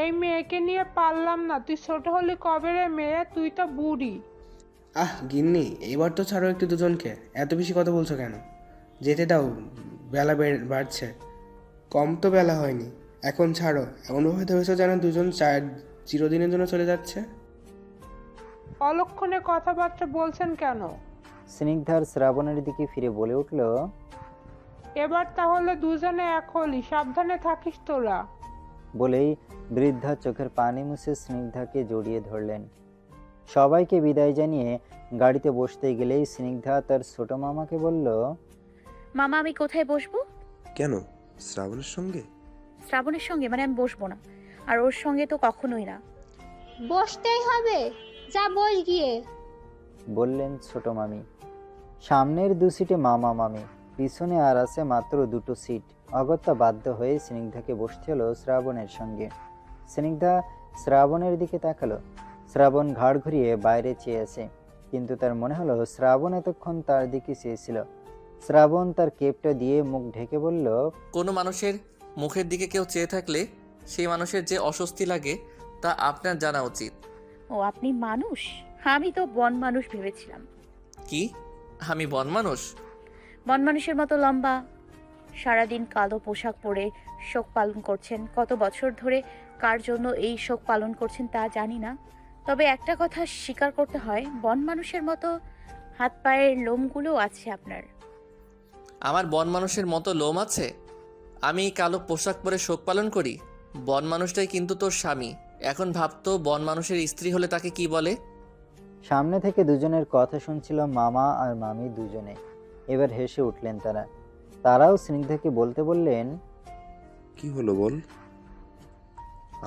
এই মেয়েকে নিয়ে পারলাম না। তুই ছোট হলি কবে রে মেয়ে? তুই তো বুড়ি। গিন্নি, এবার তো ছাড়ো একটু দুজনকে। এত বেশি কথা বলছো কেন? যেতে দাও, বেলা বাড়ছে। কম তো বেলা হয়নি। এখন ছাড়ো। এমনভাবে ধরেছো যেন দুজন চিরদিনের জন্য চলে যাচ্ছে। অলক্ষণে কথাবার্তা বলছেন কেন? স্নিগ্ধার শ্রাবণের দিকে ফিরে বলে উঠল, এবার তাহলে দুজনে এক হলি, সাবধানে থাকিস তোরা। বলেই বৃদ্ধা চোখের পানি মুছে স্নিগ্ধাকে জড়িয়ে ধরলেন। সবাইকে বিদায় জানিয়ে গাড়িতে বসতে গেলেই স্নিগ্ধা তার ছোট মামাকে বলল, মামা আমি কোথায় বসবো? কেন? শ্রাবণের সঙ্গে? শ্রাবণের সঙ্গে মানে আমি বসবো না, আর ওর সঙ্গে তো কখনোই না। বসতেই হবে, যা বস গিয়ে। বললেন ছোট মামি। সামনের 2 সিটে মামা মামি, পিছনে আর আছে মাত্র 2টো সিট। অগত্যা বাধ্য হয়ে স্নিগ্ধাকে বসতে হলো শ্রাবণের সঙ্গে। স্নিগ্ধা শ্রাবণের দিকে তাকালো। শ্রাবণ ঘাড় ঘুরিয়ে বাইরে চেয়ে আছে, কিন্তু তার মনে হলো শ্রাবণ এতক্ষণ তার দিকে চেয়েছিল। শ্রাবণ তার কেপটা দিয়ে মুখ ঢেকে বলল, কোনো মানুষের মুখের দিকে কেউ চেয়ে থাকলে সেই মানুষের যে অস্বস্তি লাগে তা আপনার জানা উচিত। ও আপনি মানুষ? আমি তো বন মানুষ ভেবেছিলাম। কি? আমি বন মানুষ? বন মানুষের মতো লম্বা, সারাদিন কালো পোশাক পরে শোক পালন করছেন। কত বছর ধরে কার জন্য এই শোক পালন করছেন তা জানি না, তবে একটা কথা স্বীকার করতে হয়, বন মানুষের মতো হাত পায়ের লোমগুলো আছে আপনার। আমার বন মানুষের মতো লোম আছে? আমি কালো পোশাক পরে শোক পালন করি? বন মানুষটাই কিন্তু তোর স্বামী। এখন ভাবতো বন মানুষের স্ত্রী হলে তাকে কি বলে? সামনে থেকে দুজনের কথা শুনছিল মামা আর মামি দুজনে। এবার হেসে উঠলেন তারা। তারাও স্নিগ্ধাকে বলতে বললেন, কি হলো বল?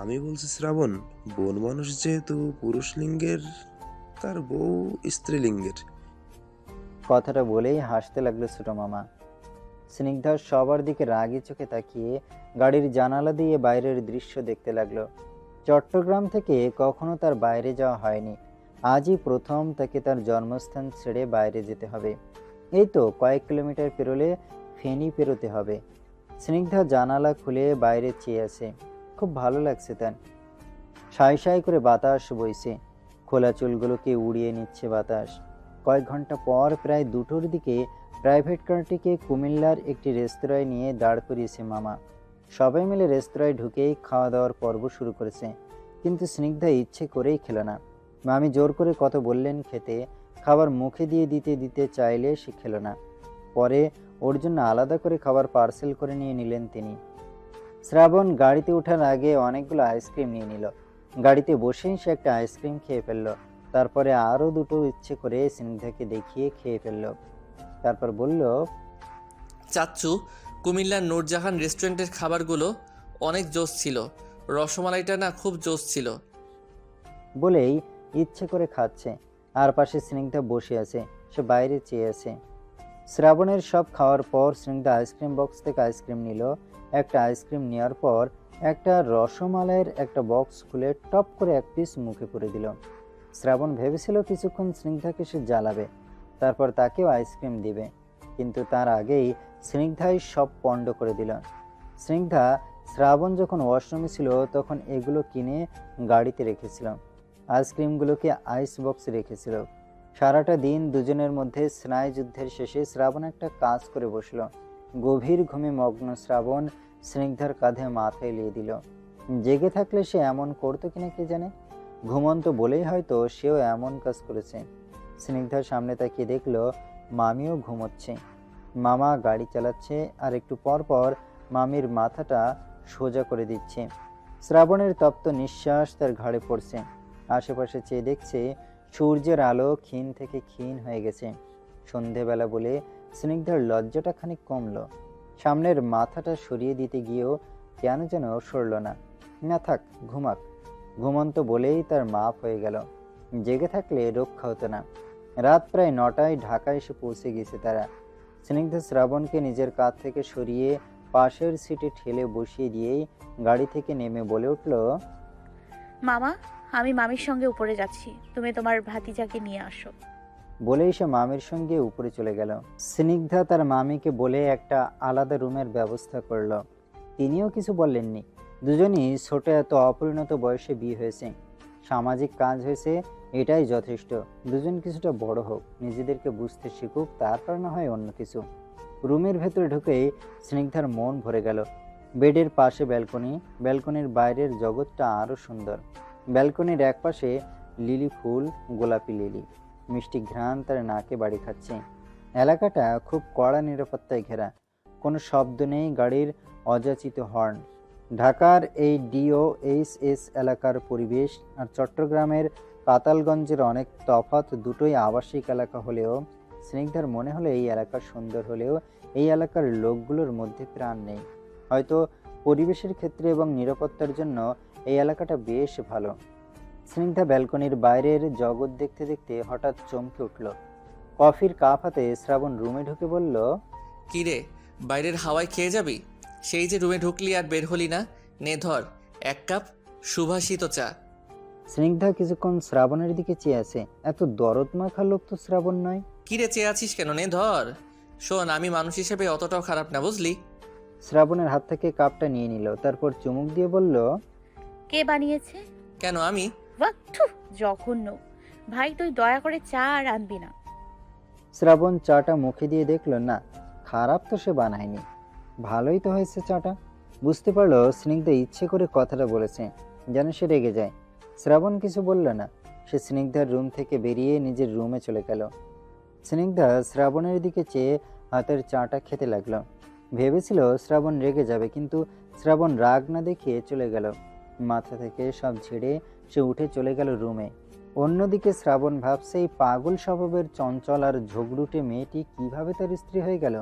আমি বলছি শ্রাবণ, বন মানুষ যেহেতু পুরুষ লিঙ্গের, তার বউ স্ত্রীলিঙ্গের। কথাটা বলেই হাসতে লাগলো ছোট মামা। স্নিগ্ধা সবার দিকে রাগি চোখে তাকিয়ে গাড়ির জানালা দিয়ে বাইরের দৃশ্য দেখতে লাগলো। চট্টগ্রাম থেকে কখনো তার বাইরে যাওয়া হয়নি। আজই প্রথম তাকে তার জন্মস্থান ছেড়ে বাইরে যেতে হবে। এই তো কয়েক কিলোমিটার পেরোলে ফেনী পেরোতে হবে। স্নিগ্ধা জানালা খুলে বাইরে চেয়ে আছে। খুব ভালো লাগছে তার। সাই সাই করে বাতাস বইছে, খোলা চুলগুলোকে উড়িয়ে নিচ্ছে বাতাস। কয়েক ঘন্টা পর প্রায় 2টোর দিকে প্রাইভেট কারটিকে কুমিল্লার একটি রেস্তোরাঁয় নিয়ে দাঁড় করিয়েছে মামা। সবাই মিলে রেস্তোরাঁয় ঢুকেই খাওয়া দাওয়ার পর্ব শুরু করেছে, কিন্তু স্নিগ্ধা ইচ্ছে করেই খেলো না। মামি জোর করে কত বললেন খেতে, খাবার মুখে দিয়ে দিতে দিতে চাইলে সে খেলো না। পরে ওর জন্য আলাদা করে খাবার পার্সেল করে নিয়ে নিলেন তিনি। শ্রাবণ গাড়িতে ওঠার আগে অনেকগুলো আইসক্রিম নিয়ে নিল। গাড়িতে বসেই সে একটা আইসক্রিম খেয়ে ফেলল। তারপরে আরও 2টো ইচ্ছে করে স্নিগ্ধাকে দেখিয়ে খেয়ে ফেলল। তারপর বলল, চাচ্চু, কুমিল্লার নূরজাহান রেস্টুরেন্টের খাবারগুলো অনেক জোস ছিল। রসমালাইটা না খুব জোস ছিল। বলেই ইচ্ছে করে খাচ্ছে। আর পাশে স্নিগ্ধা বসে আছে, সে বাইরে চেয়ে আছে। শ্রাবণের সব খাওয়ার পর স্নিগ্ধা আইসক্রিম বক্স থেকে আইসক্রিম নিল। একটা আইসক্রিম নেওয়ার পর একটা রসমালাইয়ের একটা বক্স খুলে টপ করে এক পিস মুখে পুরে দিল। শ্রাবণ ভেবেছিল কিছুক্ষণ স্নিগ্ধাকে সে জ্বালাবে, তারপর তাকেও আইসক্রিম দিবে, কিন্তু তার আগেই স্নিগ্ধাই সব পণ্ড করে দিল। স্নিগ্ধা শ্রাবণ যখন ওয়াশরুমে ছিল তখন এগুলো কিনে গাড়িতে রেখেছিল। আইসক্রিমগুলোকে আইস বক্সে রেখেছিল। সারাটা দিন দুজনের মধ্যে স্নায়ুযুদ্ধের শেষে শ্রাবণ একটা কাজ করে বসল। গভীর ঘুমে মগ্ন শ্রাবণ স্নিগ্ধার কাঁধে মাথা এলিয়ে দিল। জেগে থাকলে সে এমন করতো কিনা কে জানে। ঘুমন্ত বলেই হয়তো সেও এমন কাজ করেছে। স্নিগ্ধার সামনে তাকিয়ে দেখলো মামিও ঘুমোচ্ছে। মামা গাড়ি চালাচ্ছে আর একটু পর পর মামির মাথাটা সোজা করে দিচ্ছে। শ্রাবণের তপ্ত নিঃশ্বাস তার ঘাড়ে পড়ছে। আশেপাশে চেয়ে দেখছে সূর্যের আলো ক্ষীণ থেকে ক্ষীণ হয়ে গেছে। সন্ধেবেলা বলে স্নিগ্ধার লজ্জাটা খানিক কমলো। সামনের মাথাটা সরিয়ে দিতে গিয়েও কেন যেন সরল না। না থাক, ঘুমাক। ঘুমন্ত বলেই তার মাপ হয়ে গেল। জেগে থাকলে রক্ষা হতো না। রাত প্রায় 9টায় ঢাকা এসে পৌঁছে গেছে তারা। স্নিগ্ধা শ্রাবণকে নিজের কাঁধ থেকে সরিয়ে পাশের সিটে ঠেলে বসিয়ে দিয়েই গাড়ি থেকে নেমে বলে উঠল, মামা, আমি মামির সঙ্গে উপরে যাচ্ছি, তুমি তোমার ভাতিজাকে নিয়ে আসো। বলেই সে মামির সঙ্গে উপরে চলে গেল। স্নিগ্ধা তার মামিকে বলে একটা আলাদা রুমের ব্যবস্থা করলো। তিনিও কিছু বললেননি। দুজনই ছোট, এত অপরিণত বয়সে বিয়ে হয়েছে, সামাজিক কাজ হয়েছে, এটাই যথেষ্ট। দুজন কিছুটা বড় হোক, নিজেদেরকে বুঝতে শিখুক, তারপর না হয় অন্য কিছু। রুমের ভেতরে ঢুকেই স্নিগ্ধার মন ভরে গেল। বেডের পাশে ব্যালকনি, ব্যালকনির বাইরের জগৎটা আরও সুন্দর। ব্যালকনির একপাশে লিলি ফুল, গোলাপি লিলি, মিষ্টি ঘ্রাণ তার নাকে বাড়ি খাচ্ছে। এলাকাটা খুব কড়া নিরাপত্তায় ঘেরা, কোনো শব্দ নেই গাড়ির অযাচিত হর্ন। ঢাকার এই ডিওএইচএস এলাকার পরিবেশ আর চট্টগ্রামের পাতালগঞ্জের অনেক তফাৎ। দুটোই আবাসিক এলাকা হলেও স্নিগ্ধার মনে হলো এই এলাকা সুন্দর হলেও এই এলাকার লোকগুলোর মধ্যে প্রাণ নেই। হয়তো পরিবেশের ক্ষেত্রে এবং নিরাপত্তার জন্য এই এলাকাটা বেশ ভালো। স্নিগ্ধা ব্যালকনির বাইরের জগৎ দেখতে দেখতে হঠাৎ চমকে উঠল। কফির কাপ হাতে শ্রাবণ রুমে ঢুকে বলল, কি রে, বাইরের হাওয়ায় খেয়ে যাবি? সেই যে রুমে ঢুকলি আর বের হলি না, নে ধর 1 কাপ সুভাষিত চা। স্নিগ্ধা কিছুক্ষণ শ্রাবণের দিকে চেয়ে আছে। এত দরদ মাখা লোক তো শ্রাবণ নয়। কি রে, চেয়ে আছিস কেন? নে ধর। শোন, আমি মানুষ হিসেবে অতটাও খারাপ না, বুঝলি? শ্রাবণের হাত থেকে কাপটা নিয়ে নিল, তারপর চুমুক দিয়ে বলল, কে বানিয়েছে? কেন আমি? ওয়াক্ঠু, জঘন্য। ভাই তুই দয়া করে চা আর আনবি না। শ্রাবণ চাটা মুখে দিয়ে দেখল না, খারাপ তো সে বানায়নি, ভালোই তো হয়েছে চাটা। বুঝতে পারলো স্নিগ্ধা ইচ্ছে করে কথাটা বলেছে, যেন সে রেগে যায়। শ্রাবণ কিছু বলল না, সে স্নিগ্ধার রুম থেকে বেরিয়ে নিজের রুমে চলে গেল। স্নিগ্ধা শ্রাবণের দিকে চেয়ে হাতের চাটা খেতে লাগলো। ভেবেছিল শ্রাবণ রেগে যাবে, কিন্তু শ্রাবণ রাগ না দেখিয়ে চলে গেল। মাথা থেকে সব ঝেড়ে সে উঠে চলে গেল রুমে। অন্যদিকে শ্রাবণ ভাবছে এই পাগল স্বভাবের চঞ্চল আর ঝগড়ুটে মেয়েটি কিভাবে তার স্ত্রী হয়ে গেল,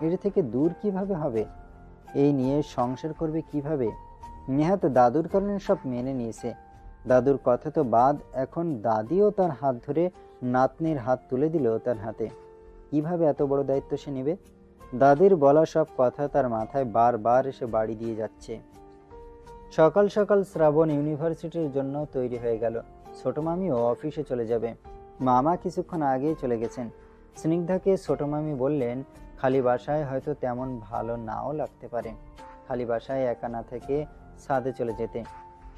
এর থেকে দূর কিভাবে হবে, এই নিয়ে সংসার করবে কিভাবে। নেহাত দাদুর কারণে সব মেনে নিয়েছে, দাদুর কথা তো বাদ, এখন দাদিও তার হাত ধরে নাতনির হাত তুলে দিল তার হাতে। কিভাবে এত বড় দায়িত্ব সে নেবে? দাদির বলা সব কথা তার মাথায় বারবার এসে বাড়ি দিয়ে যাচ্ছে। সকাল সকাল শ্রাবণ ইউনিভার্সিটির জন্য তৈরি হয়ে গেল। ছোট মামিও অফিসে চলে যাবে, মামা কিছুক্ষণ আগেই চলে গেছেন। স্নিগ্ধাকে ছোট মামি বললেন খালি বাসায় হয়তো তেমন ভালো নাও লাগতে পারে, খালি বাসায় একা না থেকে ছাদে চলে যেতে।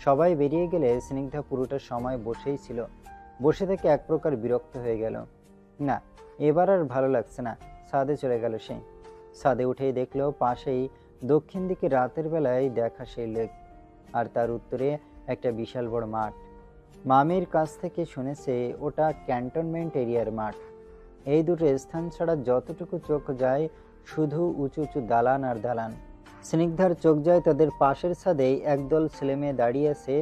সবাই বেরিয়ে গেলে স্নিগ্ধা পুরোটা সময় বসেই ছিল। বসে থেকে এক প্রকার বিরক্ত হয়ে গেল। না, এবার আর ভালো লাগছে না, ছাদে চলে গেল সে। ছাদে উঠেই দেখলো পাশেই দক্ষিণ দিকে রাতের বেলায় দেখা সেই লেক, আর তার উত্তরে একটা বিশাল বড় মাঠ। মামির কাছ থেকে শুনেছে ওটা ক্যান্টনমেন্ট এরিয়ার মাঠ। এই দুটো স্থান ছাড়া যতটুকু চোখ যায় শুধু উঁচু উঁচু দালান আর দালান। স্নিগ্ধার চোখ যায় তাদের পাশের ছাদেই একদল ছেলেমেয়ে দাঁড়িয়ে আছে,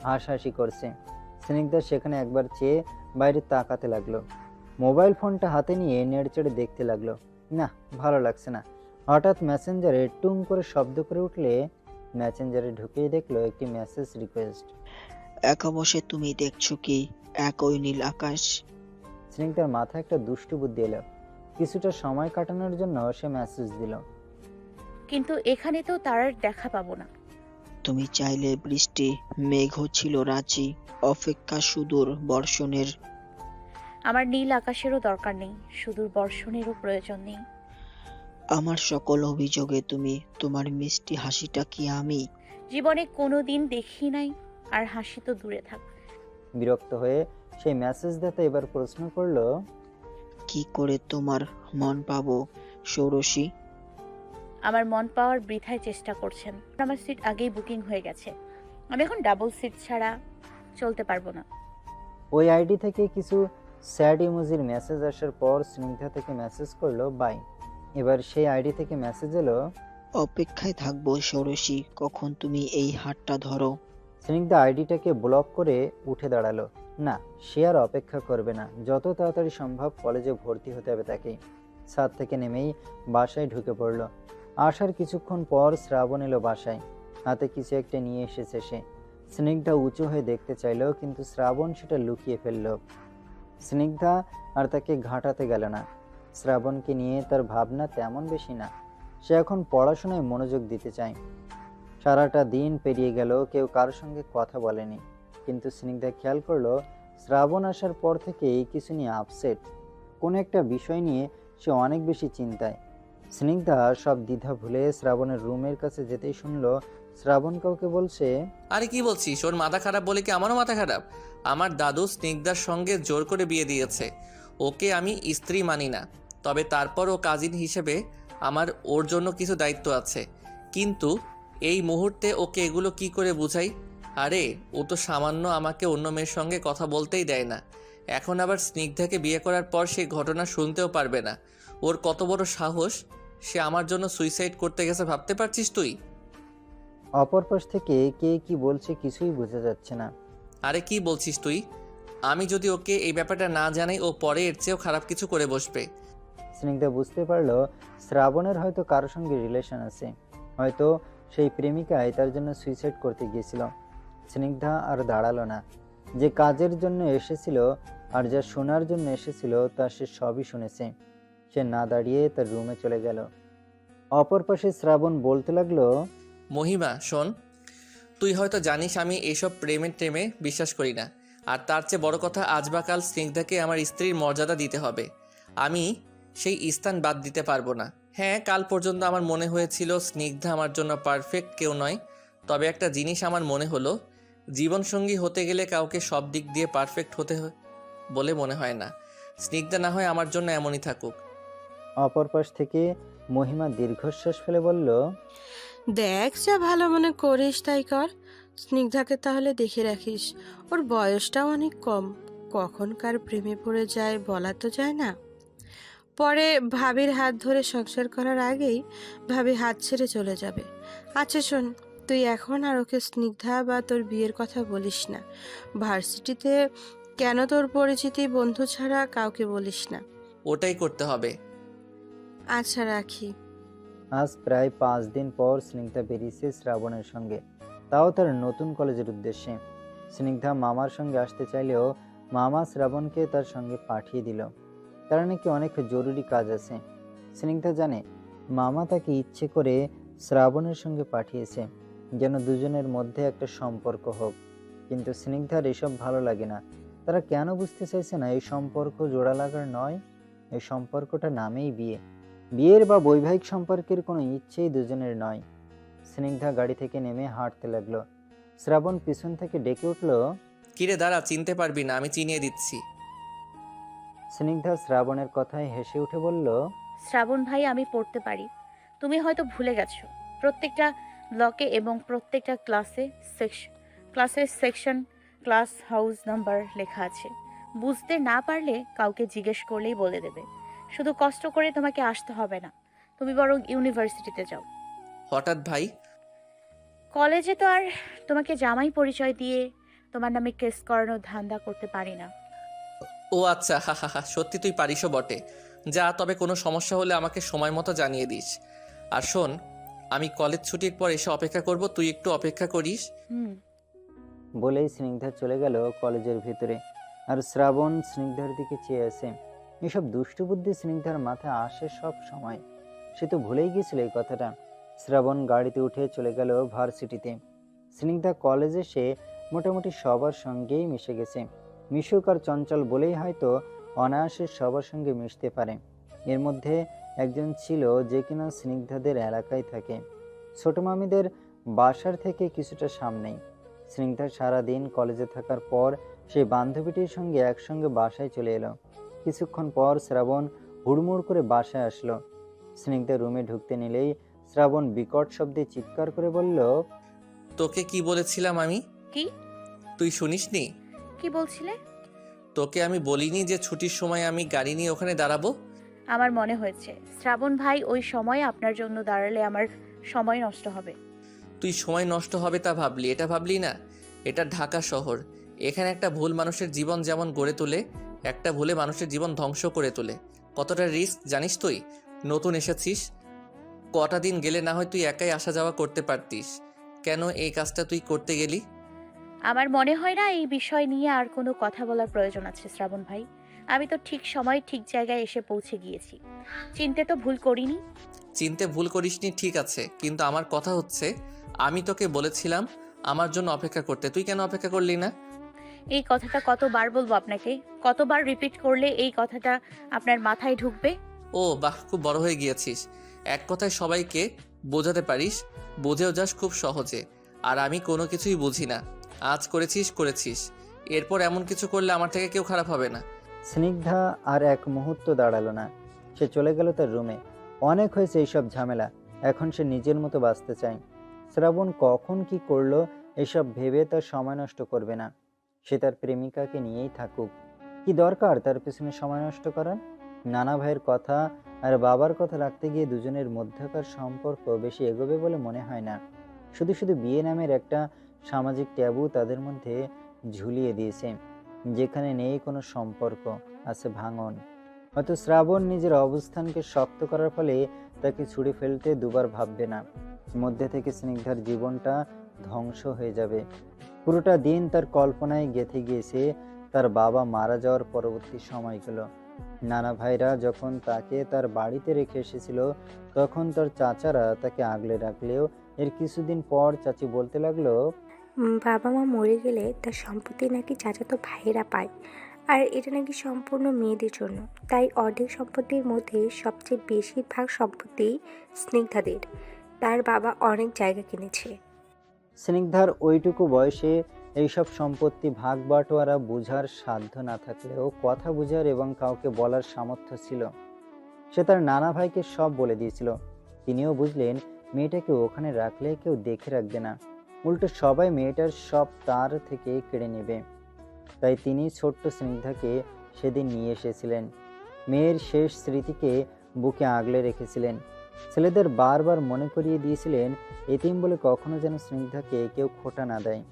হাসাহাসি করছে। স্নিগ্ধা সেখানে একবার চেয়ে বাইরে তাকাতে লাগলো। মোবাইল ফোনটা হাতে নিয়ে নেড়েচেড়ে দেখতে লাগলো। না, ভালো লাগছে না। হঠাৎ মেসেঞ্জারে টুং করে শব্দ করে উঠলে মেসেঞ্জারে ঢুকেই দেখলো একটি মেসেজ রিকোয়েস্ট। একা বসে তুমি দেখছো কি একই নীল আকাশ? স্নিগ্ধার মাথায় একটা দুষ্টু বুদ্ধি এলো। কিছুটা সময় কাটানোর জন্য সে মেসেজ দিল, কিন্তু এখানে তো তারার দেখা পাবো না। তুমি চাইলে বৃষ্টি মেঘ ছিল রাঁচি, অপেক্ষা সুদূর বর্ষণের। আমার নীল আকাশেরও দরকার নেই, সুদূর বর্ষণেরও প্রয়োজন নেই। আমার সকল অভিযোগে তুমি, তোমার মিষ্টি হাসিটা কি আমি? জীবনে কোনোদিন দেখি নাই, আর হাসি তো দূরে থাক। বিরক্ত হয়ে সেই মেসেজ দাতা এবার প্রশ্ন করলো, কি করে তোমার মন পাবো ষোড়শী? আমার মন পাওয়ার বৃথায় চেষ্টা করছেন। আমার সিট আগেই বুকিং হয়ে গেছে, আমি এখন ডাবল সিট ছাড়া চলতে পারবো না। ওই আইডি থেকে কিছু স্যাড ইমোজির মেসেজ আসার পর স্নিগ্ধা থেকে মেসেজ করলো বাই। এবার সেই আইডি থেকে মেসেজ এলো, অপেক্ষায় থাকবো ষোড়শী, কখন তুমি এই হাতটা ধরো। স্নিগ্ধা আইডিটাকে ব্লক করে উঠে দাঁড়ালো। না, সে আর অপেক্ষা করবে না, যত তাড়াতাড়ি সম্ভব কলেজে ভর্তি হতে হবে তাকে। ছাদ থেকে নেমেই বাসায় ঢুকে পড়লো। আসার কিছুক্ষণ পর শ্রাবণ এলো বাসায়, হাতে কিছু একটা নিয়ে এসেছে সে। স্নিগ্ধা উঁচু হয়ে দেখতে চাইলো, কিন্তু শ্রাবণ সেটা লুকিয়ে ফেললো। স্নিগ্ধা আর তাকে ঘাঁটাতে গেল না। শ্রাবণকে নিয়ে তার ভাবনা তেমন বেশি না, সে এখন পড়াশোনায় মনোযোগ দিতে চায়। সারাটা দিন পেরিয়ে গেল, কেউ কারোর সঙ্গে কথা বলেনি, কিন্তু স্নিগ্ধা খেয়াল করলো শ্রাবণ আসার পর থেকেই কিছু নিয়ে আপসেট, কোনো একটা বিষয় নিয়ে সে অনেক বেশি চিন্তায়। স্নিগ্ধা সব দ্বিধা ভুলে শ্রাবণের রুমের কাছে যেতেই শুনলো শ্রাবণ কাউকে বলছে, আরে কি বলছিস, ওর মাথা খারাপ বলে কি আমারও মাথা খারাপ? আমার দাদু স্নিগ্ধার সঙ্গে জোর করে বিয়ে দিয়েছে। ওকে আমি স্ত্রী মানি না, তবে তারপর ও কাজিন হিসেবে আমার ওর জন্য কিছু দায়িত্ব আছে। কিন্তু এই মুহূর্তে ওকে এগুলো কি করে বুঝাই? আরে ও তো সামান্য আমাকে অন্য মেয়ের সঙ্গে কথা বলতেই দেয় না, এখন আবার স্নিগ্ধাকে বিয়ে করার পর সে ঘটনা শুনতেও পারবে না। ওর কত বড় সাহস, সে আমার জন্য সুইসাইড করতে গেছে, ভাবতে পারছিস তুই? অপর পাশ থেকে কে কি বলছে কিছুই বোঝা যাচ্ছে না। আরে কি বলছিস তুই? আমি যদি ওকে এই ব্যাপারটা না জানাই, ও পরে এর চেয়েও খারাপ কিছু করে বসবে। স্নিগ্ধা বুঝতে পারলো শ্রাবণের হয়তো কারো সঙ্গে রিলেশন আছে, হয়তো সেই প্রেমিকাই তার জন্য সুইসাইড করতে গিয়েছিল। স্নিগ্ধা আর দাঁড়ালো না। যে কাজের জন্য এসেছিল আর যা শোনার জন্য এসেছিল তা সে সবই শুনেছে। সে না দাঁড়িয়ে তার রুমে চলে গেল। অপর পাশে শ্রাবণ বলতে লাগলো, মহিমা শোন, তুই হয়তো জানিস আমি এইসব প্রেমে বিশ্বাস করি না। আর তার চেয়ে বড় কথা, আজ বা কাল স্নিগ্ধাকে আমার স্ত্রীর মর্যাদা দিতে হবে। আমি সেই স্থান বাদ দিতে পারবো না। হ্যাঁ, কাল পর্যন্ত আমার মনে হয়েছিল স্নিগ্ধা আমার জন্য পারফেক্ট কেউ নয়, তবে একটা জিনিস আমার মনে হলো, জীবনসঙ্গী হতে গেলে কাউকে সব দিক দিয়ে পারফেক্ট হতে হয় বলে মনে হয় না। স্নিগ্ধা না হয় আমার জন্য এমনই থাকুক। অপর পাশ থেকে মহিমা দীর্ঘশ্বাস ফেলে বলল, দেখ, যা ভালো মনে করিস তাই কর। স্নিগ্ধাকে তাহলে দেখে রাখিস, ওর বয়সটাও অনেক কম, কখন কার প্রেমে পড়ে যায় বলা তো যায় না। পরে ভাবির হাত ধরে সংসার করার আগেই ভাবি হাত ছেড়ে চলে যাবে। আচ্ছা শোন, তুই এখন আর ওকে স্নিগ্ধা বা তোর বিয়ের কথা বলিস না। ভার্সিটিতে কেন তোর পরিচিতি বন্ধু ছাড়া কাউকে বলিস না। ওটাই করতে হবে। আচ্ছা রাখি। আজ প্রায় 5 দিন পর স্নিগ্ধা বেরিয়েছে শ্রাবণের সঙ্গে, তাও তার নতুন কলেজের উদ্দেশ্যে। স্নিগ্ধা মামার সঙ্গে আসতে চাইলেও মামা শ্রাবণকে তার সঙ্গে পাঠিয়ে দিল। তার নাকি অনেক জরুরি কাজ আছে। স্নিগ্ধা জানে মামা তাকে ইচ্ছে করে শ্রাবণের সঙ্গে পাঠিয়েছে, যেন দুজনের মধ্যে একটা সম্পর্ক হোক। কিন্তু স্নিগ্ধার এসব ভালো লাগে না। তারা কেন বুঝতে চাইছে না এই সম্পর্ক জোড়া লাগার নয়, এই সম্পর্কটা নামেই বিয়ে। বিয়ের বা বৈবাহিক সম্পর্কের কোনো ইচ্ছেই দুজনের নয়। স্নিগ্ধা গাড়ি থেকে নেমে হাঁটতে লাগলো। শ্রাবণ পিছন থেকে ডেকে উঠল, কিরে দাঁড়া, চিনতে পারবি না, আমি চিনিয়ে দিচ্ছি। স্নিগ্ধা শ্রাবণের কথায় হেসে উঠে বলল, শ্রাবণ ভাই, আমি পড়তে পারি, তুমি হয়তো ভুলে গেছো। প্রত্যেকটা ব্লকে এবং প্রত্যেকটা ক্লাসের সেকশন, ক্লাস হাউস নাম্বার লেখা আছে। বুঝতে না পারলে কাউকে জিজ্ঞেস করলেই বলে দেবে। শুধু কষ্ট করে তোমাকে আসতে হবে না, তুমি বরং ইউনিভার্সিটিতে যাও। হঠাৎ ভাই? কলেজে তো আর তোমাকে জামাই পরিচয় দিয়ে তোমার নামে কেস করানোর ধান্দা করতে পারি না। ও আচ্ছা, হা হা হা, সত্যি তুই পারিসও বটে। যা, তবে কোনো সমস্যা হলে আমাকে সময় মতো জানিয়ে দিস। আর শোন, আমি কলেজ ছুটির পর এসে অপেক্ষা করব, তুই একটু অপেক্ষা করিস। বলেই স্নিগ্ধা চলে গেল কলেজের ভিতরে। আর শ্রাবণ স্নিগ্ধার দিকে চেয়ে আছে। এসব দুষ্টু বুদ্ধি স্নিগ্ধার মাথায় আসে সব সময়। সে তো ভুলেই গিয়েছিল এই কথাটা। শ্রাবণ গাড়িতে উঠে চলে গেল ভার্সিটিতে। স্নিগ্ধা কলেজে সে মোটামুটি সবার সঙ্গেই মিশে গেছে। মিশুক আর চঞ্চল বলেই হয়তো অনায়াসে সবার সঙ্গে মিশতে পারে। এর মধ্যে একজন ছিল যে কিনা স্নিগ্ধাদের এলাকায় থাকে, ছোট মামিদের বাসার থেকে কিছুটা সামনেই। স্নিগ্ধা সারাদিন কলেজে থাকার পর সেই বান্ধবীটির সঙ্গে একসঙ্গে বাসায় চলে এলো। কিছুক্ষণ পর শ্রাবণ হুড়মুড় করে বাসায় আসলো। স্নিগ্ধা রুমে ঢুকতে নিলেই শ্রাবণ বিকট শব্দে চিৎকার করে বলল, তোকে কি বলেছিলাম আমি? কি? তুই শুনিসনি? কি বলছিলে? তোকে আমি বলিনি যে ছুটির সময় আমি গাড়ি নিয়ে ওখানে দাঁড়াবো? আমার মনে হয়েছে শ্রাবণ ভাই, ওই সময় আপনার জন্য দাঁড়ালে আমার সময় নষ্ট হবে। তুই সময় নষ্ট হবে তা ভাবলি, এটা ভাবলি না? এটা ঢাকা শহর, এখানে একটা ভুল মানুষের জীবন যেমন গড়ে তোলে, একটা ভুলে মানুষের জীবন ধ্বংস করে তোলে। কতটা রিস্ক জানিস তুই? নতুন এসেছিস, কটা দিন গেলে না হয় তুই একাই আসা যাওয়া করতে পারতিস। কেন এই কাজটা তুই করতে গেলি? আমার মনে হয় না এই বিষয় নিয়ে আর কোনো কথা বলার প্রয়োজন আছে শ্রাবণ ভাই। আমি তো ঠিক সময় ঠিক জায়গায় এসে পৌঁছে গিয়েছি, চিনতে তো ভুল করিনি। চিনতে ভুল করিসনি ঠিক আছে, কিন্তু আমার কথা হচ্ছে, আমি তোকে বলেছিলাম আমার জন্য অপেক্ষা করতে, তুই কেন অপেক্ষা করলি না? এই কথাটা কতবার বলবো আপনাকে? কতবার রিপিট করলে এই কথাটা আপনার মাথায় ঢুকবে? ও বাহ, খুব বড় হয়ে গিয়েছিস। এক কথায় সবাইকে বোঝাতে পারিস, বুঝেও যাস খুব সহজে। আর আমি কোনো কিছুই বুঝি না। আজ করেছিস, এরপর এমন কিছু করলে আমার থেকে কেউ খারাপ হবে না। স্নিগ্ধা আর এক মুহূর্ত দাঁড়ালো না। সে চলে গেল তার রুমে। অনেক হয়েছে এইসব ঝামেলা, এখন সে নিজের মতো বাঁচতে চায়। শ্রাবণ কখন কি করলো এসব ভেবে তার সময় নষ্ট করবে না। সে তার প্রেমিকাকে নিয়েই থাকুক। কি দরকার তার পেছনে সময় নষ্ট করার? নানা ভাইয়ের কথা আর বাবার কথা রাখতে গিয়ে দুজনের মধ্যকার সম্পর্ক বেশি এগোবে বলে মনে হয় না। শুধু শুধু বিয়ে নামের একটা সামাজিক ট্যাবু তাদের মধ্যে ঝুলিয়ে দিয়েছে, যেখানে নেই কোনো সম্পর্ক, আছে ভাঙন। হয়তো শ্রাবণ নিজের অবস্থানকে শক্ত করার ফলে তাকে ছুঁড়ে ফেলতে দুবার ভাববে না। মধ্যে থেকে স্নিগ্ধার জীবনটা ধ্বংস হয়ে যাবে। পুরোটা দিন তার কল্পনায় গেঁথে গিয়েছে তার বাবা মারা যাওয়ার পরবর্তী সময়গুলো। নানা ভাইরা যখন তাকে তার বাড়িতে রেখে এসেছিল, তখন তার চাচারা তাকে আগলে রাখলেও এর কিছুদিন পর চাচি বলতে লাগলো, বাবা মা মরে গেলে তার সম্পত্তি নাকি চাচাতো ভাইয়েরা পায়, আর এটা নাকি সম্পূর্ণ মেয়েদের জন্য। তাই অর্ধেক সম্পত্তির মধ্যে সবচেয়ে বেশিরভাগ সম্পত্তি স্নিগ্ধাদের। তার বাবা অনেক জায়গা কিনেছে। স্নিগ্ধার ওইটুকু বয়সে এইসব সম্পত্তি ভাগ বাটোয়ারা বোঝার সাধ্য না থাকলেও কথা বোঝার এবং কাউকে বলার সামর্থ্য ছিল। সে তার নানা ভাইকে সব বলে দিয়েছিল। তিনিও বুঝলেন মেয়েটাকে ওখানে রাখলে কেউ দেখে রাখবে না, উল্টো সবাই মেয়েটার সব তার থেকে কেড়ে নেবে। তাই তিনি ছোট্ট স্নিগ্ধাকে সেদিন নিয়ে এসেছিলেন। মেয়ের শেষ স্মৃতিকে বুকে আগলে রেখেছিলেন। ছেলেদের বারবার মনে করিয়ে দিয়েছিলেন এতিম বলে কখনো যেন স্নিগ্ধাকে কেউ খোঁটা না দেয়।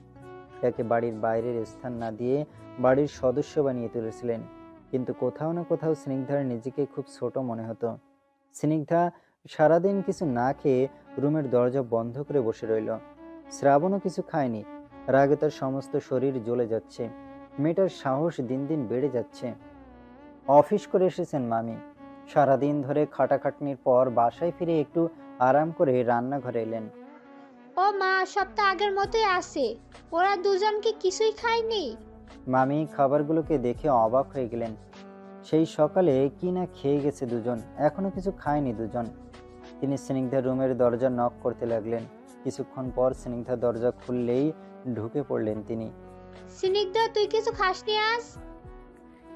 তাকে বাড়ির বাইরের স্থান না দিয়ে বাড়ির সদস্য বানিয়ে তুলেছিলেন। কিন্তু কোথাও না কোথাও স্নিগ্ধার নিজেকে খুব ছোট মনে হতো। স্নিগ্ধা সারাদিন কিছু না খেয়ে রুমের দরজা বন্ধ করে বসে রইল। শ্রাবণও কিছু খায়নি। রাগে তার সমস্ত শরীর জ্বলে যাচ্ছে। মেয়েটার সাহস দিন দিন বেড়ে যাচ্ছে। অফিস করে এসেছেন মামি। সারাদিন ধরে খাটাখাটনির পর বাসায় ফিরে একটু আরাম করে রান্নাঘরে এলেন। ও মা, সব তো আগের মতোই আছে। ওরা দুজন কি কিছুই খায়নি? মামি খাবারগুলোকে দেখে অবাক হয়ে গেলেন। সেই সকালে কি না খেয়ে গেছে দুজন, এখনো কিছু খায়নি দুজন। তিনি স্নিগ্ধার রুমের দরজা নক করতে লাগলেন। কিছুক্ষণ পর স্নিগ্ধা দরজা খুললেই ঢুকে পড়লেন তিনি। স্নিগ্ধা, তুই কিছু খাসনি আজ?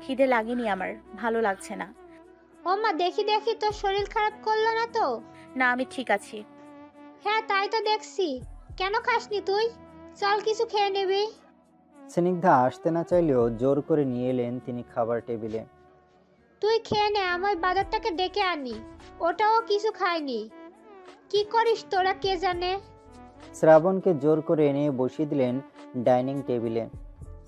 খিদে লাগেনি আমার, ভালো লাগছে না। ও মা, দেখি তোর শরীর খারাপ করলো না তো? না, আমি ঠিক আছি। হ্যাঁ, তাই তো দেখছি। কেন খাসনি তুই? চল কিছু খেয়ে নিবি। স্নিগ্ধা আসতে না চাইলেও জোর করে নিয়ে এলেন তিনি খাবার টেবিলে। তুই খেয়ে নে, আমার বাজারটাকে ডেকে আনি। ওটাও কিছু খায়নি। কি করিস তোরা কে জানে। শ্রাবণকে জোর করে এনে বসিয়ে দিলেন ডাইনিং টেবিলে।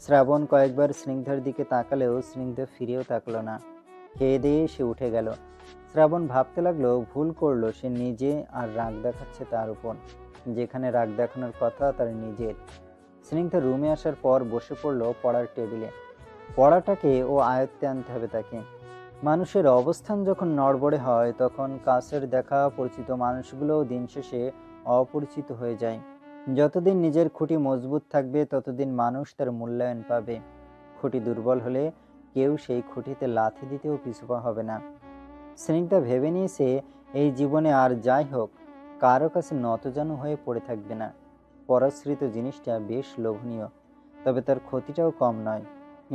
শ্রাবণ কয়েকবার স্নিগ্ধার দিকে তাকালেও স্নিগ্ধা ফিরেও তাকলো না। খেয়ে দিয়ে সে উঠে গেল। শ্রাবণ ভাবতে লাগলো ভুল করলো সে নিজে, আর রাগ দেখাচ্ছে তার উপর, যেখানে রাগ দেখানোর কথা তার নিজের। স্নিগ্ধা রুমে আসার পর বসে পড়লো পড়ার টেবিলে। পড়াটাকে ও আয়ত্তে আনতে হবে তাকে। মানুষের অবস্থান যখন নড়বড়ে হয়, তখন কাছের দেখা পরিচিত মানুষগুলোও দিন শেষে অপরিচিত হয়ে যায়। যতদিন নিজের খুঁটি মজবুত থাকবে, ততদিন মানুষ তার মূল্যায়ন পাবে। খুঁটি দুর্বল হলে কেউ সেই খুঁটিতে লাথি দিতেও পিছুপা হবে না। স্নিগ্ধা ভেবে নিয়েছে এই জীবনে আর যাই হোক কারো কাছে নতজানু হয়ে পড়ে থাকবে না। পরাশ্রিত জিনিসটা বেশ লোভনীয়, তবে তার ক্ষতিটাও কম নয়।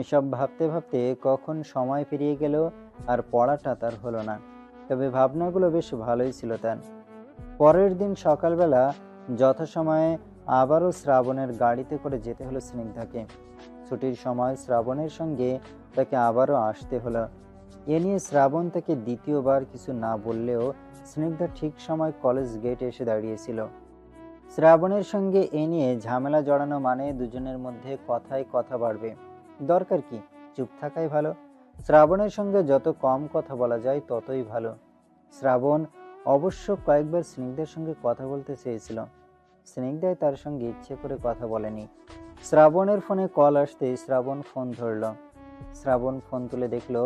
এসব ভাবতে ভাবতে কখন সময় পেরিয়ে গেল আর পড়াটা তার হলো না। তবে ভাবনাগুলো বেশ ভালোই ছিল তার। পরের দিন সকালবেলা যথাসময়ে আবারও শ্রাবণের গাড়িতে করে যেতে হলো স্নিগ্ধাকে। ছুটির সময় শ্রাবণের সঙ্গে তাকে আবারও আসতে হলো। এ নিয়ে শ্রাবণ তাকে দ্বিতীয়বার কিছু না বললেও স্নিগ্ধা ঠিক সময় কলেজ গেটে এসে দাঁড়িয়েছিল। শ্রাবণের সঙ্গে এ নিয়ে ঝামেলা জড়ানো মানে দুজনের মধ্যে কথায় কথা বাড়বে। দরকার কি, চুপ থাকাই ভালো। শ্রাবণের সঙ্গে যত কম কথা বলা যায় ততই ভালো। শ্রাবণ অবশ্য কয়েকবার স্নিগ্ধার সঙ্গে কথা বলতে চেয়েছিল। স্নিগ্ধায় তার সঙ্গে ইচ্ছে করে কথা বলেনি। শ্রাবণের ফোনে কল আসতেই শ্রাবণ ফোন ধরল। শ্রাবণ ফোন তুলে দেখলো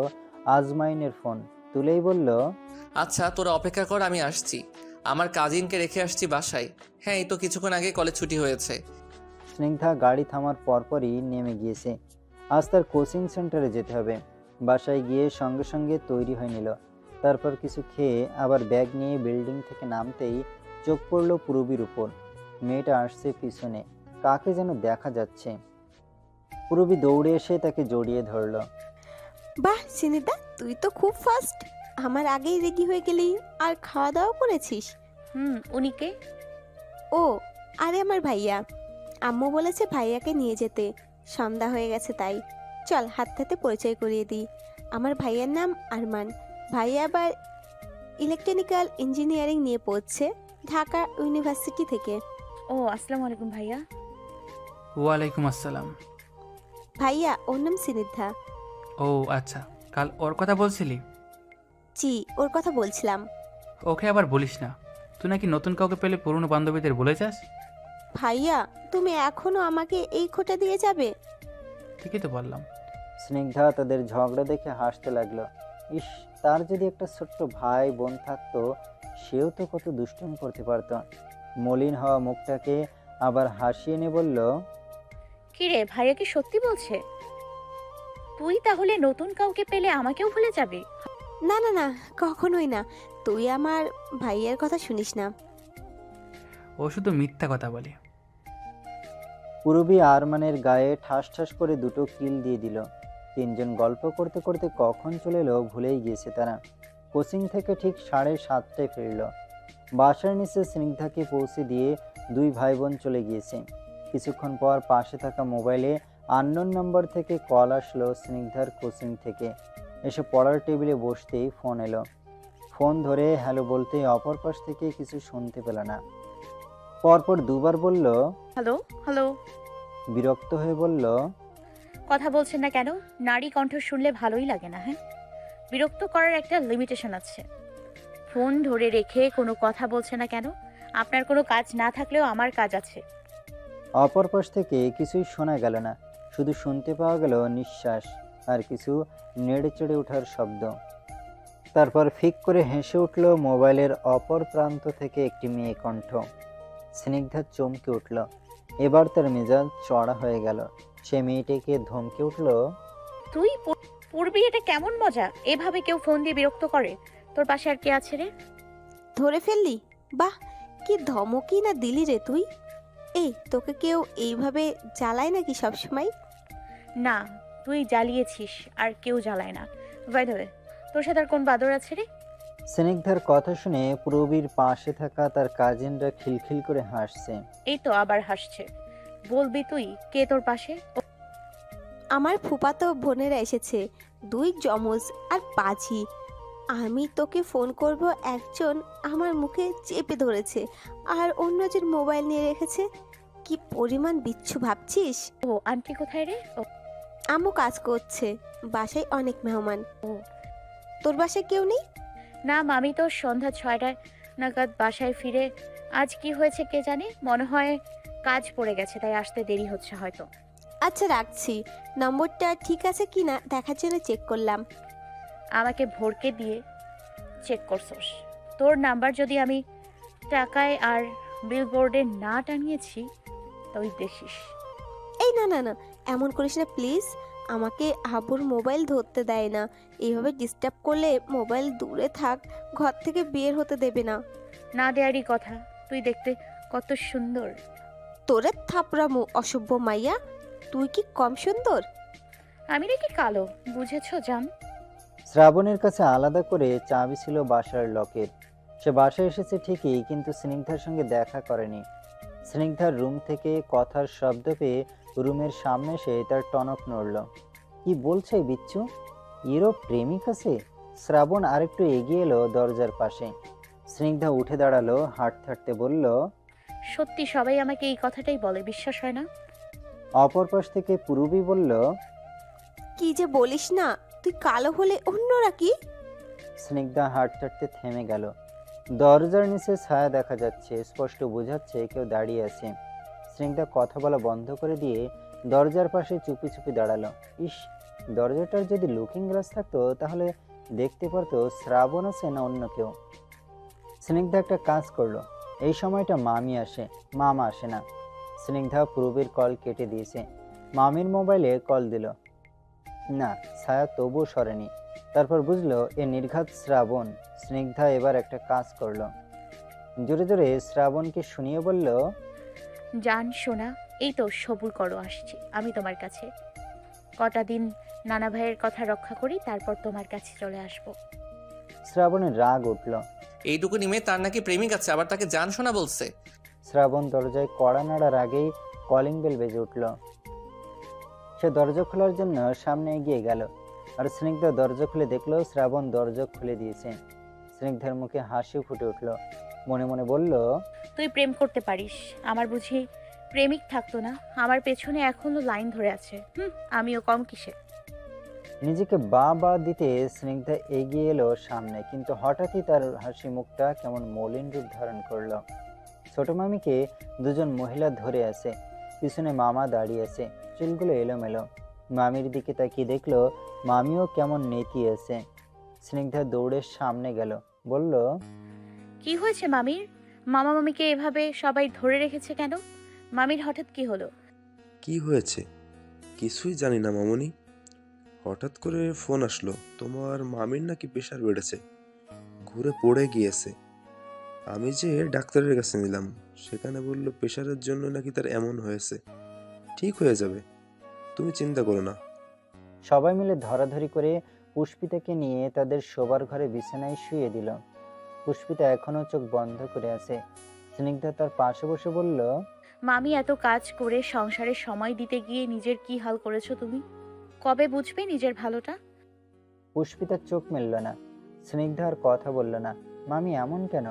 আজমাইনের ফোন। তুলেই বলল, আচ্ছা, তোরা অপেক্ষা কর, আমি আসছি। আমার কাজিনকে রেখে আসছি বাসায়। হ্যাঁ, এই তো কিছুক্ষণ আগে কলেজ ছুটি হয়েছে। স্নিগ্ধা গাড়ি থামার পরপরই নেমে গিয়েছে। আজ তার কোচিং সেন্টারে যেতে হবে। বাসায় গিয়ে সঙ্গে সঙ্গে তৈরি হয়ে নিল। তারপর কিছু খেয়ে আবার ব্যাগ নিয়ে বিল্ডিং থেকে নামতেই চোখ পড়ল পূরবীর উপর। মেয়েটা আসছে পিছনে, কাকে যেন দেখা যাচ্ছে। পূরবী দৌড়ে এসে তাকে জড়িয়ে ধরল। বাহ সিনিদা, তুই তো খুব ফাস্ট। আমার আগেই রেডি হয়ে গেলি আর খাওয়া দাওয়া করেছিস? উনি কে? ও, আরে আমার ভাইয়া। আম্মু বলেছে ভাইয়াকে নিয়ে যেতে, সন্ধ্যা হয়ে গেছে তাই। চল হাত হাতে পরিচয় করিয়ে দিই। আমার ভাইয়ার নাম আরমান। ভাইয়া আবার ইলেকট্রনিক্যাল ইঞ্জিনিয়ারিং নিয়ে পড়ছে ঢাকা ইউনিভার্সিটি থেকে। ও আসসালামু আলাইকুম ভাইয়া। ওয়ালাইকুম আসসালাম। ভাইয়া ওর নাম সিনিদ্ধা। ও আচ্ছা, কাল ওর কথা বলছিলি? জি, ওর কথা বলছিলাম। ওকে আবার বলিস না, তুই নাকি নতুন কাউকে পেলে পুরনো বান্ধবীদের বলে যাস। ভাইয়া তুমি এখনো আমাকে এই খোঁটা দিয়ে যাবে? ঠিকই তো বললাম। স্নিগ্ধা তাদের ঝগড়া দেখে হাসতে লাগলো। ইস, তার যদি একটা ছোট্ট ভাই বোন থাকতো, সেও তো কত দুষ্টুমি করতে পারত। মলিন হওয়া মুখটাকে আবার হাসিয়ে নিয়ে বলল, কিরে, ভাইয়া কি সত্যি বলছে? তুই তাহলে নতুন কাউকে পেলে আমাকেও ভুলে যাবি? না না না, কখনোই না। তুই আমার ভাইয়ের কথা শুনিস না। ও শুধু মিথ্যা কথা বলে। পূরবী আরমানের গায়ে ঠাস ঠাস করে দুটো কিল দিয়ে দিল। তিনজন গল্প করতে করতে কখন চলে এলো ভুলেই গিয়েছে তারা। কোচিং থেকে ঠিক 7:30টায় ফিরল। বাসার নিচে স্নিগ্ধাকে পৌঁছে দিয়ে দুই ভাই বোন চলে গিয়েছে। কিছুক্ষণ পর পাশে থাকা মোবাইলে আননোন নাম্বার থেকে কল আসলো স্নিগ্ধার কোচিং থেকে। এসে পড়ার টেবিলে বসতেই ফোন এলো। ফোন ধরে হ্যালো বলতে অপর পাশ থেকে কিছু শুনতে পেল না। পরপর দুবার বলল, হ্যালো হ্যালো। বিরক্ত হয়ে বলল, কথা বলছেন না কেন? নারী কণ্ঠ শুনলে ভালোই লাগে না? হ্যাঁ, বিরক্ত করার একটা লিমিটেশন আছে। ফোন ধরে রেখে কোনো কথা বলছে না কেন? আপনার কোনো কাজ না থাকলেও আমার কাজ আছে। অপর পাশ থেকে কিছুই শোনা গেল না, শুধু শুনতে পাওয়া গেল নিঃশ্বাস আর কিছু নেড়ে চেড়ে ওঠার শব্দ। তারপর ফিক করে হেসে উঠল মোবাইলের অপর প্রান্ত থেকে একটি মেয়ে কণ্ঠ। স্নিগ্ধা চমকে উঠল। এবার তার মেজাজ চড়া হয়ে গেল। সে মেয়েটিকে ধমকে উঠল, তুই পূর্বী, এটা কেমন মজা? এভাবে কেউ ফোন দিয়ে বিরক্ত করে? তোর পাশে আর কে আছে রে? ধরে ফেললি? বাহ, কি ধমকই না দিলি রে তুই। এই, তোকে কেউ এইভাবে জ্বালায় নাকি সবসময়? না, তুই জ্বালিয়েছিস, আর কেউ জ্বালায় না। বাই দ্য ওয়ে, তোর সাথে আর কোন বাদর আছে রে? স্নিগ্ধার কথা শুনে পূরবীর পাশে থাকা তার কাজিনরা খিলখিল করে হাসছে। এই তো আবার হাসছে। বলবি তুই কে তোর পাশে? আমার ফুফাতো বোনেরা এসেছে, দুই যমজ আর পাজি। আমি তোকে ফোন করব, একজন আমার মুখে চেপে ধরেছে আর অন্যজন মোবাইল নিয়ে রেখেছে। কি পরিমাণ বিচ্ছু ভাবছিস? ও আন্টি কোথায় রে? ও আম্মু কাজ করছে, বাসায় অনেক মেহমান। ও, তোর বাসায় কেউ নেই? না, আমি তো সন্ধ্যা 6টায় নাগাদ বাসায় ফিরে। আজ কি হয়েছে কে জানে, মনে হয় কাজ পড়ে গেছে, তাই আসতে দেরি হচ্ছে হয়তো। আচ্ছা রাখছি। নম্বরটা ঠিক আছে কি না দেখার জন্য চেক করলাম। আমাকে ভরকে দিয়ে চেক করছস? তোর নাম্বার যদি আমি টাকায় আর বিলবোর্ডে না টানিয়েছি তুই দেখিস। এই না না না, এমন করিস না প্লিজ। আমাকে আবুর মোবাইল ধরতে দেয় না। এইভাবে ডিস্টার্ব করলে মোবাইল দূরে থাক, ঘর থেকে বের হতে দেবে না। না দেয়ারই কথা, তুই দেখতে কত সুন্দর। তোরে থাপড়ামু অসভ্য মাইয়া, তুই কি কম সুন্দর? আমি নাকি কালো, বুঝেছো জান? শ্রাবণের কাছে আলাদা করে চাবি ছিল বাসার লকের। সে বাসায় এসেছে ঠিকই, কিন্তু স্নিগ্ধার সঙ্গে দেখা করেনি। স্নিগ্ধার রুম থেকে কথার শব্দ পেয়ে রুমের সামনে এসে তার টনক নড়ল। কি বলছে বিচ্ছু? এরও প্রেমিক আছে? শ্রাবণ আরেকটু এগিয়ে এলো দরজার পাশে। স্নিগ্ধা উঠে দাঁড়ালো, হাঁটতে হাঁটতে বলল, সত্যি সবাই আমাকে এই কথাটাই বলে, বিশ্বাস হয় না? অপর পাশ থেকে পূরবী বলল, কি যে বলিস না, তুই কালো হলে অন্যরা কি? স্নিগ্ধা হাঁটতে হাঁটতে থেমে গেল। দরজার নিচে ছায়া দেখা যাচ্ছে, স্পষ্ট বোঝাচ্ছে কেউ দাঁড়িয়ে আছে। স্নিগ্ধা কথা বলা বন্ধ করে দিয়ে দরজার পাশে চুপি চুপি দাঁড়ালো। ইস, দরজাটার যদি লুকিং গ্লাস থাকতো তাহলে দেখতে পারতো শ্রাবণ আছে না অন্য কেউ। স্নিগ্ধা একটা কাজ করলো, এই সময়টা মামা আসে না। স্নিগ্ধা পূরবীর কল কেটে দিয়েছে। মামির মোবাইলে কল দিল, না, ছায়া তবুও সরেনি। তারপর বুঝলো এ নির্ঘাত শ্রাবণ। স্নিগ্ধা এবার একটা কাজ করলো, জোরে জোরে শ্রাবণকে শুনিয়ে বলল, জান সোনা, এই তো সবুর করো, আসছি আমি তোমার কাছে। কটা দিন নানা ভাইয়ের কথা রক্ষা করি, তারপর তোমার কাছে চলে আসব। শ্রাবণের রাগ উঠল। এইটুকু নিমে তার নাকি প্রেমিক আছে, আবার তাকে জান শোনা বলছে। শ্রাবণ দরজায় কড়া নাড়ার আগেই কলিং বেল বেজে উঠল। সে দরজা খোলার জন্য সামনে এগিয়ে গেল, আর স্নিগ্ধা দরজা খুলে দেখলো শ্রাবণ দরজা খুলে দিয়েছে। স্নিগ্ধার মুখে হাসি ফুটে উঠল, মনে মনে বলল, তুই প্রেম করতে পারিস, আমার বুঝি প্রেমিক থাকতো না? আমার পেছনে এখনো লাইন ধরে আছে। আমিও কম কিসে। নিজেকে বা বা দিতে স্নিগ্ধা এগিয়ে এলো সামনে, কিন্তু হঠাৎই তার হাসি মুখটা কেমন মলিন রূপ ধারণ করলো। ছোট মামিকে দুজন মহিলা ধরে আছে, পিছনে মামা দাঁড়িয়ে আছে, চুলগুলো এলোমেলো। মামির দিকে তাকিয়ে দেখলো মামিও কেমন নেতিয়ে আছে। স্নিগ্ধা দৌড়ে সামনে গেল, বলল, কি হয়েছে মামির? মামা মামিকে এভাবে সবাই ধরে রেখেছে কেন? মামির হঠাৎ কি হলো? কি হয়েছে কিছুই জানি না মামুনি, হঠাৎ করে ফোন আসলো তোমার মামির নাকি প্রেশার বেড়েছে, ঘুরে পড়ে গিয়েছে। আমি যে ডাক্তারের কাছে নিলাম, সেখানে বলল প্রেশারের জন্য নাকি তার এমন হয়েছে, ঠিক হয়ে যাবে, তুমি চিন্তা করো না। সবাই মিলে ধরাধরি করে পুষ্পিতাকে নিয়ে তাদের শোবার ঘরে বিছানায় শুয়ে দিল। পুষ্পিতা এখনো চোখ বন্ধ করে আছে। স্নিগ্ধা তার পাশে বসে বলল, মামি এত কাজ করে সংসারে সময় দিতে গিয়ে নিজের কি হাল করেছো তুমি? কবে বুঝবে নিজের ভালোটা? পুষ্পিতার চোখ মেলল না। স্নিগ্ধা আর কথা বলল না। মামি এমন কেন?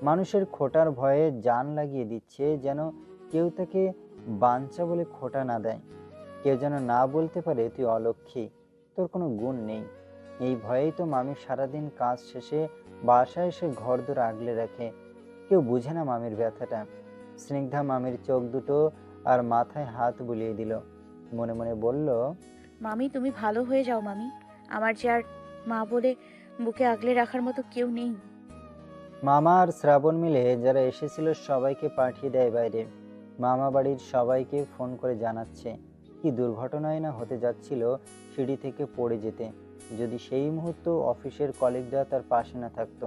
মানুষের খোটার ভয়ে জান লাগিয়ে দিচ্ছে, যেন কেউ তাকে বাঞ্চা বলে খোটা না দেয়, কেউ যেন না বলতে পারে তুই অলক্ষী, তোর কোনো গুণ নেই। এই ভয়েই তো মামি সারাদিন কাজ শেষে বাসায় এসে ঘরদোর আগলে রাখে। কেউ বুঝে না মামির ব্যথাটা। স্নিগ্ধা মামির চোখ দুটো আর মাথায় হাত বুলিয়ে দিল, মনে মনে বলল, মামি তুমি ভালো হয়ে যাও মামি, আমার যে আর মা বলে বুকে আগলে রাখার মতো কেউ নেই। মামা আর শ্রাবণ মিলে যারা এসেছিল সবাইকে পাঠিয়ে দেয় বাইরে। মামা বাড়ির সবাইকে ফোন করে জানাচ্ছে কি দুর্ঘটনায় না হতে যাচ্ছিল সিঁড়ি থেকে পড়ে যেতে, যদি সেই মুহূর্ত অফিসের কলিগরা তার পাশে না থাকতো।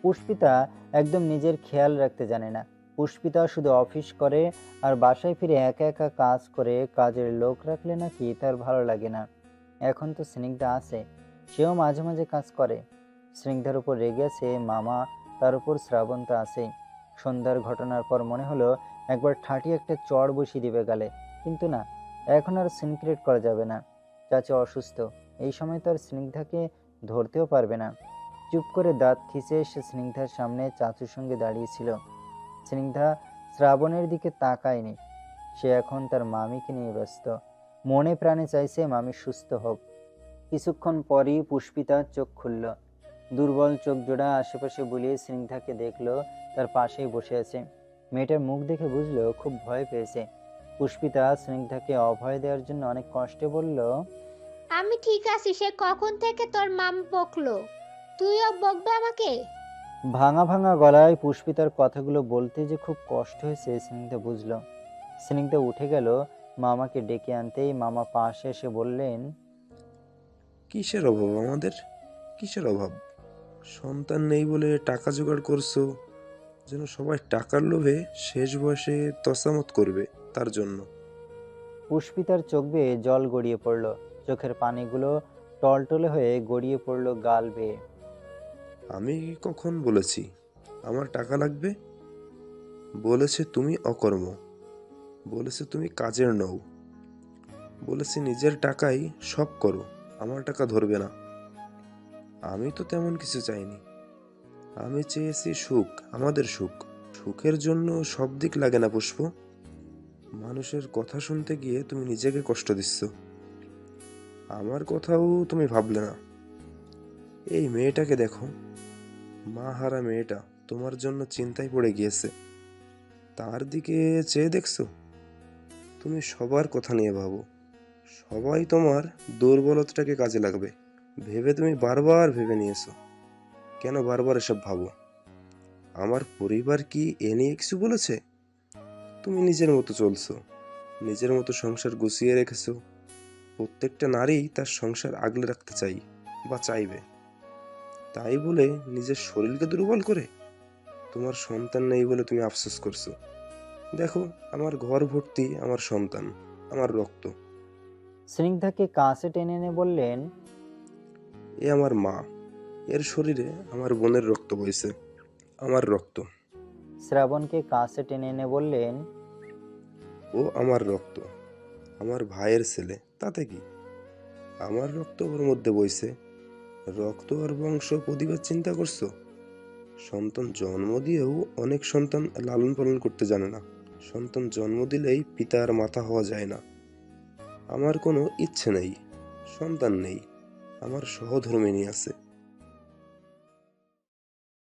পুষ্পিতা একদম নিজের খেয়াল রাখতে জানে না। পুষ্পিতা শুধু অফিস করে আর বাসায় ফিরে একা একা কাজ করে, কাজের লোক রাখলে নাকি তার ভালো লাগে না। এখন তো স্নিগ্ধা আছে, সেও মাঝে মাঝে কাজ করে। স্নিগ্ধার উপর রেগে আছে মামা, তার উপর শ্রাবণ তো আছেই। সন্ধ্যার ঘটনার পর মনে হলো একবার ঠাঁটি একটা চড় বসিয়ে দিবে গালে, কিন্তু না, এখন আর সিনক্রেট করা যাবে না। চাচা অসুস্থ, এই সময় তো আর স্নিগ্ধাকে ধরতেও পারবে না। চুপ করে দাঁত খিচে সে স্নিগ্ধার সামনে চাচুর সঙ্গে দাঁড়িয়েছিল। স্নিগ্ধা শ্রাবণের দিকে তাকায়নি, সে এখন তার মামিকে নিয়ে ব্যস্ত। মনে প্রাণে চাইছে মামি সুস্থ হোক। কিছুক্ষণ পরই পুষ্পিতা চোখ খুলল। দুর্বল চোখ জোড়া আশেপাশে বুলিয়ে স্নিগ্ধাকে দেখলো তার পাশেই বসে আছে। মেয়েটার মুখ দেখে বুঝলো খুব ভয় পেয়েছে। পুষ্পিতা স্নিগ্ধাকে অভয় দেওয়ার জন্য অনেক কষ্টে বলল, আমি ঠিক আছি। সে কখন থেকে তোর মাম বকলো? তুইও বকবে আমাকে? ভাঙা ভাঙা গলায় পুষ্পিতার কথাগুলো বলতে যে খুব কষ্ট হয়েছে স্নিগ্ধা বুঝলো। স্নিগ্ধা উঠে গেল মামাকে ডেকে আনতেই মামা পাশে এসে বললেন, কিসের অভাব আমাদের, কিসের অভাব? সন্তান নেই বলে টাকা জোগাড় করছো, যেন সবাই টাকার লোভে শেষ বয়সে তসামত করবে তার জন্য। পুষ্পিতার চোখ বেয়ে জল গড়িয়ে পড়ল, চোখের পানিগুলো টলটলে হয়ে গড়িয়ে পড়ল গাল বেয়ে। আমি কখন বলেছি আমার টাকা লাগবে? বলেছে তুমি অকর্ম, বলেছে তুমি কাজের নও, বলেছে নিজের টাকাই সব করো, আমার টাকা ধরবে না। আমি তো তেমন কিছু চাইনি, আমি চেয়েছি সুখ, আমাদের সুখ। সুখের জন্য সব দিক লাগে না পুষ্প। মানুষের কথা শুনতে গিয়ে তুমি নিজেকে কষ্ট দিচ্ছ, আমার কথাও তুমি ভাবলে না। এই মেয়েটাকে দেখো, মা হারা মেয়েটা তোমার জন্য চিন্তায় পড়ে গিয়েছে, তার দিকে চেয়ে দেখছো? তুমি সবার কথা নিয়ে ভাবো, সবাই তোমার দুর্বলতাটাকে কাজে লাগবে ভেবে তুমি বারবার ভেবে নিয়েছো। কেন বারবার এসব ভাবো? আমার পরিবার কি এ নিয়ে কিছু বলেছে? তুমি নিজের মতো চলছো, নিজের মতো সংসার গুছিয়ে রেখেছো। প্রত্যেকটা নারী তার সংসার আগলে রাখতে চাই, বা চাইবে, তাই বলে নিজের শরীরকে দুর্বল করে? তোমার সন্তান নেই বলে তুমি আফসোস করছো। দেখো, আমার ঘর ভর্তি আমার সন্তান, আমার রক্ত। স্নিগ্ধাকে কাছে টেনে এনে বললেন, এ আমার মা, এর শরীরে আমার বোনের রক্ত বইছে, আমার রক্ত। শ্রাবণকে কাছে টেনে এনে বললেন, ও আমার রক্ত, আমার ভাইয়ের ছেলে, তাতে কি? আমার রক্ত ওর মধ্যে বইছে। রক্ত আর বংশ প্রতিবার চিন্তা করছো? সন্তান জন্ম দিয়েও অনেক সন্তান লালন পালন করতে জানে না। সন্তান জন্ম দিলেই পিতার মাথা হওয়া যায় না। আমার কোনো ইচ্ছে নেই, সন্তান নেই, আমার সহধর্মিণী আছে।